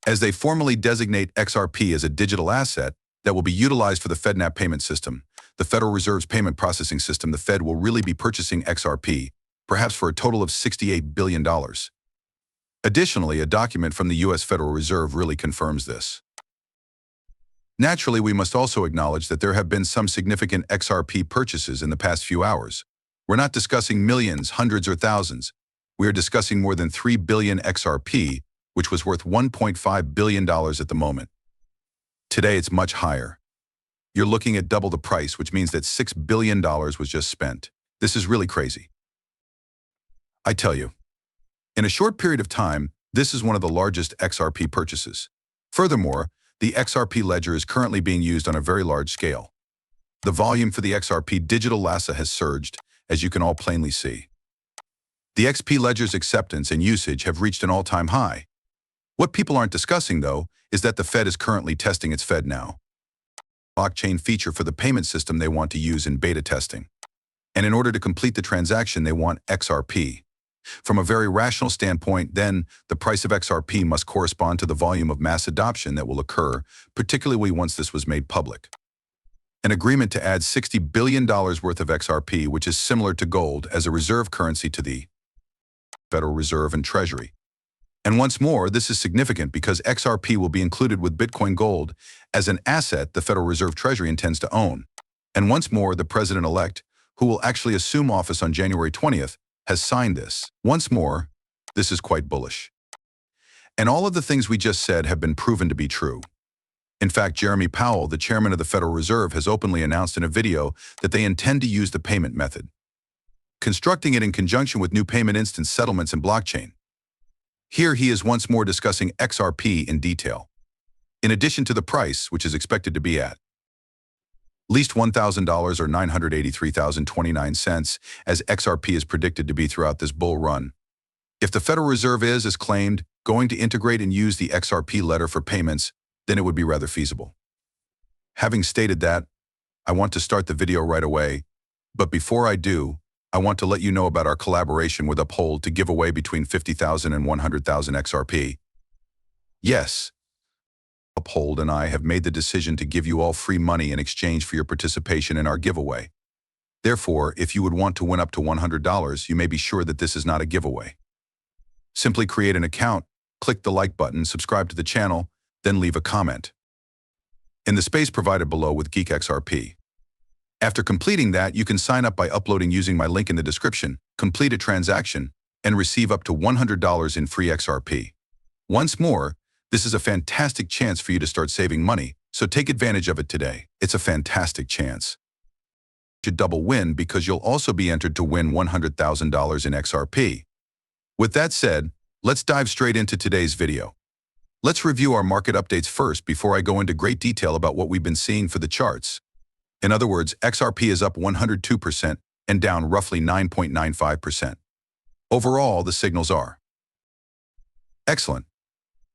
as they formally designate XRP as a digital asset that will be utilized for the FedNAP payment system, the Federal Reserve's payment processing system. The Fed will really be purchasing XRP, perhaps for a total of $68 billion. Additionally, a document from the U.S. Federal Reserve really confirms this. Naturally, we must also acknowledge that there have been some significant XRP purchases in the past few hours. We're not discussing millions, hundreds, or thousands. We are discussing more than 3 billion XRP, which was worth $1.5 billion at the moment. Today, it's much higher. You're looking at double the price, which means that $6 billion was just spent. This is really crazy. I tell you, in a short period of time, this is one of the largest XRP purchases. Furthermore, the XRP ledger is currently being used on a very large scale. The volume for the XRP digital asset has surged, as you can all plainly see. The XP ledger's acceptance and usage have reached an all-time high. What people aren't discussing, though, is that the Fed is currently testing its FedNow blockchain feature for the payment system they want to use in beta testing. And in order to complete the transaction, they want XRP. From a very rational standpoint, then, the price of XRP must correspond to the volume of mass adoption that will occur, particularly once this was made public. An agreement to add $60 billion worth of XRP, which is similar to gold, as a reserve currency to the Federal Reserve and Treasury. And once more, this is significant because XRP will be included with Bitcoin Gold as an asset the Federal Reserve Treasury intends to own. And once more, the president-elect, who will actually assume office on January 20th, has signed this. Once more, this is quite bullish. And all of the things we just said have been proven to be true. In fact, Jeremy Powell, the chairman of the Federal Reserve, has openly announced in a video that they intend to use the payment method, constructing it in conjunction with new payment instance settlements and blockchain. Here he is once more discussing XRP in detail. In addition to the price, which is expected to be at least $1,000 or 983,029 cents, as XRP is predicted to be throughout this bull run. If the Federal Reserve is, as claimed, going to integrate and use the XRP ledger for payments, then it would be rather feasible. Having stated that, I want to start the video right away, but before I do, I want to let you know about our collaboration with Uphold to give away between 50,000 and 100,000 XRP. Yes, Uphold and I have made the decision to give you all free money in exchange for your participation in our giveaway. Therefore, if you would want to win up to $100, you may be sure that this is not a giveaway. Simply create an account, click the like button, subscribe to the channel, then leave a comment in the space provided below with Geek XRP. After completing that, you can sign up by uploading using my link in the description, complete a transaction, and receive up to $100 in free XRP. Once more, this is a fantastic chance for you to start saving money, so take advantage of it today. It's a fantastic chance. You should double win because you'll also be entered to win $100,000 in XRP. With that said, let's dive straight into today's video. Let's review our market updates first before I go into great detail about what we've been seeing for the charts. In other words, XRP is up 102% and down roughly 9.95%. Overall, the signals are excellent.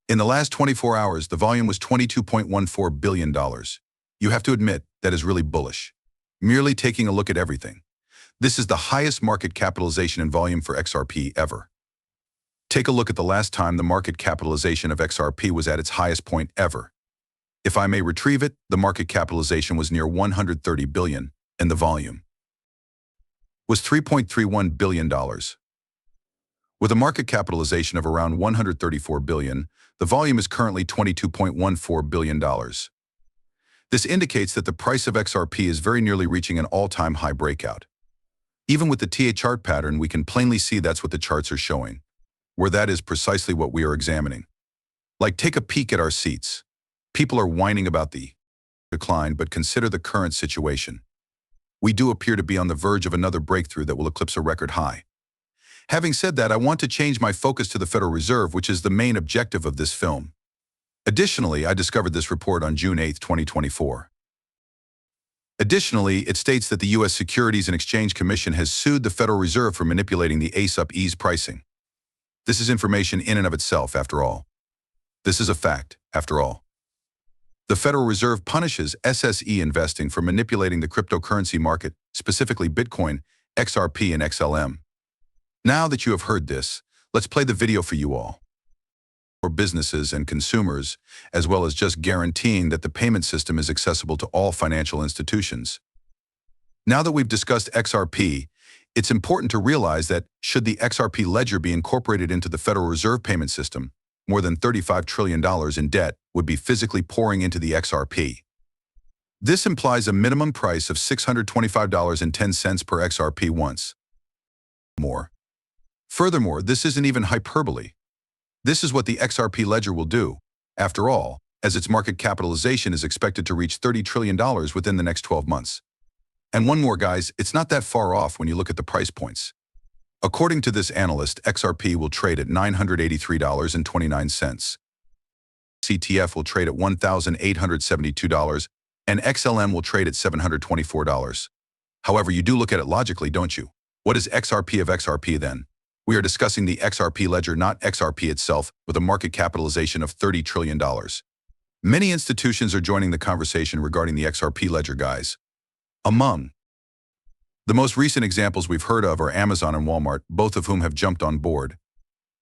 In the last 24 hours, the volume was $22.14 billion. You have to admit, that is really bullish. Merely taking a look at everything. This is the highest market capitalization and volume for XRP ever. Take a look at the last time the market capitalization of XRP was at its highest point ever. If I may retrieve it, the market capitalization was near $130 billion, and the volume was $3.31 billion. With a market capitalization of around $134 billion, the volume is currently $22.14 billion. This indicates that the price of XRP is very nearly reaching an all-time high breakout. Even with the TA chart pattern, we can plainly see that's what the charts are showing, where that is precisely what we are examining. Like, take a peek at our seats. People are whining about the decline, but consider the current situation. We do appear to be on the verge of another breakthrough that will eclipse a record high. Having said that, I want to change my focus to the Federal Reserve, which is the main objective of this film. Additionally, I discovered this report on June 8, 2024. Additionally, it states that the U.S. Securities and Exchange Commission has sued the Federal Reserve for manipulating the ASUP pricing. This is information in and of itself, after all. This is a fact, after all. The Federal Reserve punishes SSE investing for manipulating the cryptocurrency market, specifically Bitcoin, XRP, and XLM. Now that you have heard this, let's play the video for you all. for businesses and consumers, as well as just guaranteeing that the payment system is accessible to all financial institutions. Now that we've discussed XRP, it's important to realize that should the XRP ledger be incorporated into the Federal Reserve payment system, more than $35 trillion in debt would be physically pouring into the XRP. This implies a minimum price of $625.10 per XRP once more. Furthermore, this isn't even hyperbole. This is what the XRP ledger will do, after all, as its market capitalization is expected to reach $30 trillion within the next 12 months. And one more, guys, it's not that far off when you look at the price points. According to this analyst, XRP will trade at $983.29. CTF will trade at $1,872, and XLM will trade at $724. However, you do look at it logically, don't you? What is XRP of XRP then? We are discussing the XRP ledger, not XRP itself, with a market capitalization of $30 trillion. Many institutions are joining the conversation regarding the XRP ledger, guys. Among the most recent examples we've heard of are Amazon and Walmart, both of whom have jumped on board.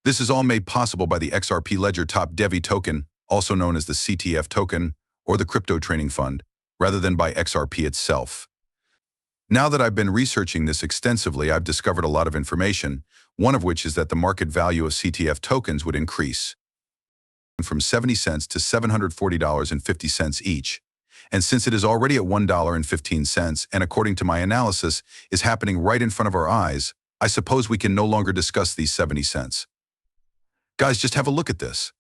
This is all made possible by the XRP ledger top Devi token, also known as the CTF token, or the crypto trading fund, rather than by XRP itself. Now that I've been researching this extensively, I've discovered a lot of information, one of which is that the market value of CTF tokens would increase from 70 cents to $740.50 each. And since it is already at $1.15, and according to my analysis, is happening right in front of our eyes, I suppose we can no longer discuss these 70 cents. Guys, just have a look at this.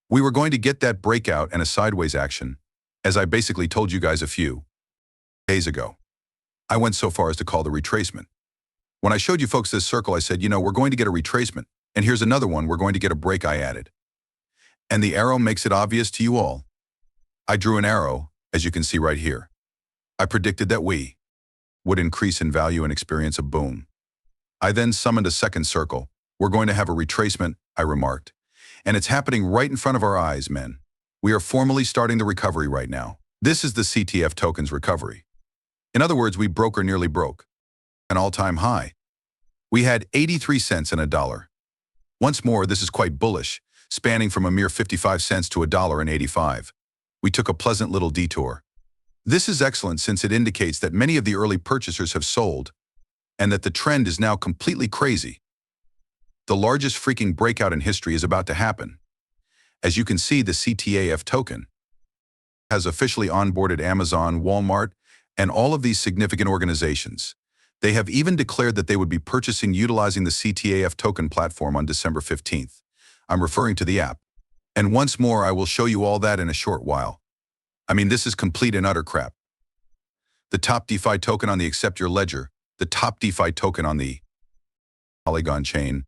We were going to get that breakout and a sideways action, as I basically told you guys a few days ago. I went so far as to call the retracement. When I showed you folks this circle, I said, we're going to get a retracement, and here's another one, we're going to get a break, I added. And the arrow makes it obvious to you all. I drew an arrow, as you can see right here. I predicted that we would increase in value and experience a boom. I then summoned a second circle. We're going to have a retracement, I remarked. And it's happening right in front of our eyes, men. We are formally starting the recovery right now. This is the CTF token's recovery. In other words, we broke or nearly broke an all-time high. We had 83 cents in a dollar. Once more, this is quite bullish, spanning from a mere 55 cents to $1.85. We took a pleasant little detour. This is excellent since it indicates that many of the early purchasers have sold and that the trend is now completely crazy. The largest freaking breakout in history is about to happen. As you can see, the CTAF token has officially onboarded Amazon, Walmart, and all of these significant organizations. They have even declared that they would be purchasing utilizing the CTAF token platform on December 15th. I'm referring to the app. And once more, I will show you all that in a short while. I mean, this is complete and utter crap. The top DeFi token on the Accept Your Ledger, the top DeFi token on the Polygon chain,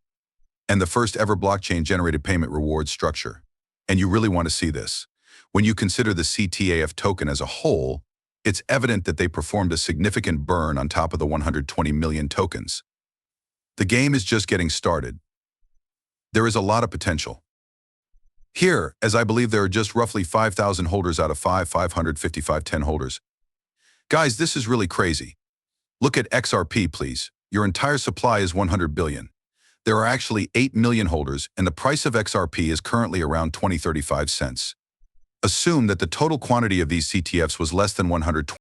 and the first ever blockchain-generated payment reward structure. And you really want to see this. When you consider the CTAF token as a whole, it's evident that they performed a significant burn on top of the 120 million tokens. The game is just getting started. There is a lot of potential. Here, as I believe there are just roughly 5,000 holders out of 555 holders. Guys, this is really crazy. Look at XRP, please. Your entire supply is 100 billion. There are actually 8 million holders, and the price of XRP is currently around 20-35 cents. Assume that the total quantity of these CTFs was less than 120